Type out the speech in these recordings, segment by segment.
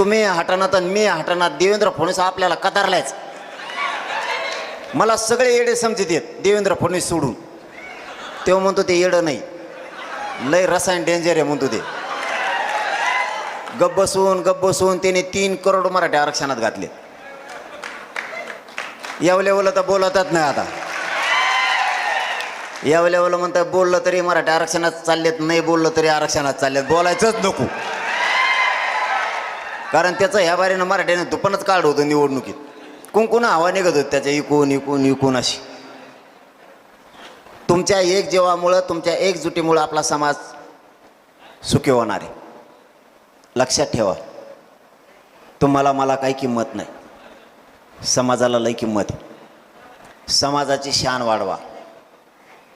तुम्ही हटनात आणि मी हटनात, देवेंद्र फडणवीस आपल्याला कतारलाच. मला सगळे येडे समजत येत देवेंद्र फडणवीस सोडून. तेव्हा म्हणतो ते येडं नाही, लय रसायन डेंजर आहे म्हणतो ते. गप्प बसून त्याने 3 करोड मराठी आरक्षणात घातले. याव लेवलं तर बोलतच नाही आता. याव लेवलं म्हणतात बोललं तरी मराठी आरक्षणात चाललेत, नाही बोललं तरी आरक्षणात चाललेत. बोलायचंच नको, कारण त्याचं ह्या बारीनं मराठीने दुपणच काढ होतं निवडणुकीत. कुंकुन हवा निघत होत त्याच्या इकून अशी. तुमच्या एक जेवामुळं, तुमच्या एकजुटीमुळं आपला समाज सुखी होणार आहे. लक्षात ठेवा, तुम्हाला मला काही किंमत नाही, समाजाला लई किंमत आहे. समाजाची शान वाढवा.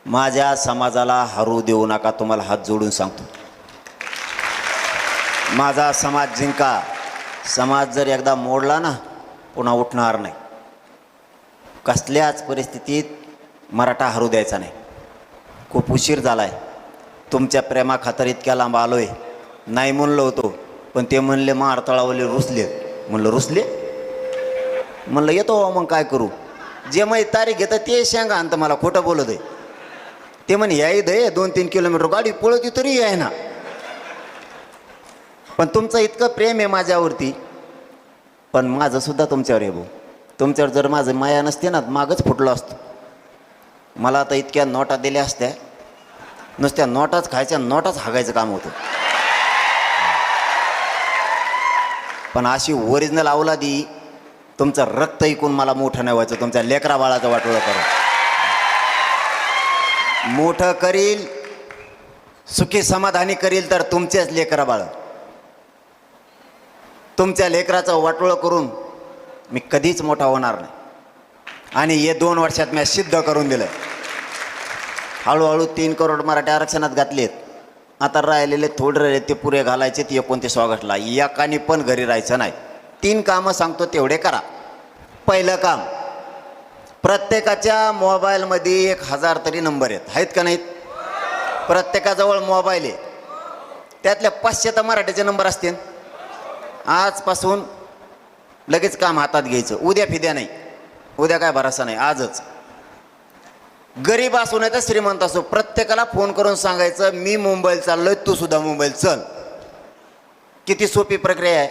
माझ्या समाजाला हरू देऊ नका, तुम्हाला हात जोडून सांगतो. माझा समाज जिंका. समाज जर एकदा मोडला ना, पुन्हा उठणार नाही. कसल्याच परिस्थितीत मराठा हरू द्यायचा नाही. खूप उशीर झाला आहे. तुमच्या प्रेमाखातर इतक्या लांब आलो आहे. नाही म्हणलो होतो, पण ते म्हणले मारतळावले रुसले. म्हणलं रुसले, म्हणलं येतो मग काय करू. जे मग तारीख घेतं ते शेंगा आणतं, मला खोटं बोलत आहे. ते म्हणे याही दे 2-3 किलोमीटर गाडी पळती तरी आहे ना. पण तुमचं इतकं प्रेम आहे माझ्यावरती, पण माझं सुद्धा तुमच्यावर आहे भाऊ. तुमच्यावर जर माझं माया नसते ना, मागच फुटलो असतो. मला आता इतक्या नोटा दिल्या असत्या, नुसत्या नोटाच खायच्या, नोटाच हागायचं काम होतं. पण अशी ओरिजिनल अवलादी, तुमचं रक्त ऐकून मला मोठं नाही व्हायचं. तुमच्या लेकरा बाळाचं वाटोळं करून मोठं करील, सुखी समाधानी करील तर तुमचेच लेकरा बाळ. तुमच्या लेकराचं वाटोळं करून मी कधीच मोठा होणार नाही. आणि हे 2 वर्षात मी सिद्ध करून दिलं. हळूहळू 3 करोड मराठी आरक्षणात घातलेत. आता राहिलेले थोडे राहिले ते पुरे घालायचे. 29 ऑगस्टला एकाने पण घरी राहायचं नाही. 3 कामं सांगतो तेवढे करा. पहिलं काम, प्रत्येकाच्या मोबाईलमध्ये 1000 तरी नंबर आहेत का नाहीत? प्रत्येकाजवळ मोबाईल आहे. त्यातल्या 500 तर मराठीचे नंबर असतील. आजपासून लगेच काम हातात घ्यायचं. उद्या फिद्या नाही, उद्या काय भरोसा नाही, आजच. गरीब असू नाही तर श्रीमंत असो, प्रत्येकाला फोन करून सांगायचं मी मुंबईला चाललोय, तू सुद्धा मुंबईला चल. किती सोपी प्रक्रिया आहे.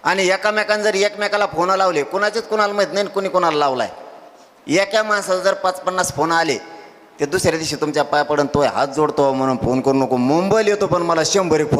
आणि एकामेकांना जर एकमेकाला फोन लावले, कुणाचेच कुणाला माहीत नाही कुणी कुणाला लावलाय. एका माणसाला जर 5-50 फोन आले, ते दुसऱ्या दिवशी तुमच्या पाया पडून तो हात जोडतो म्हणून फोन करू नको. मुंबईला येतो पण मला 100 फोन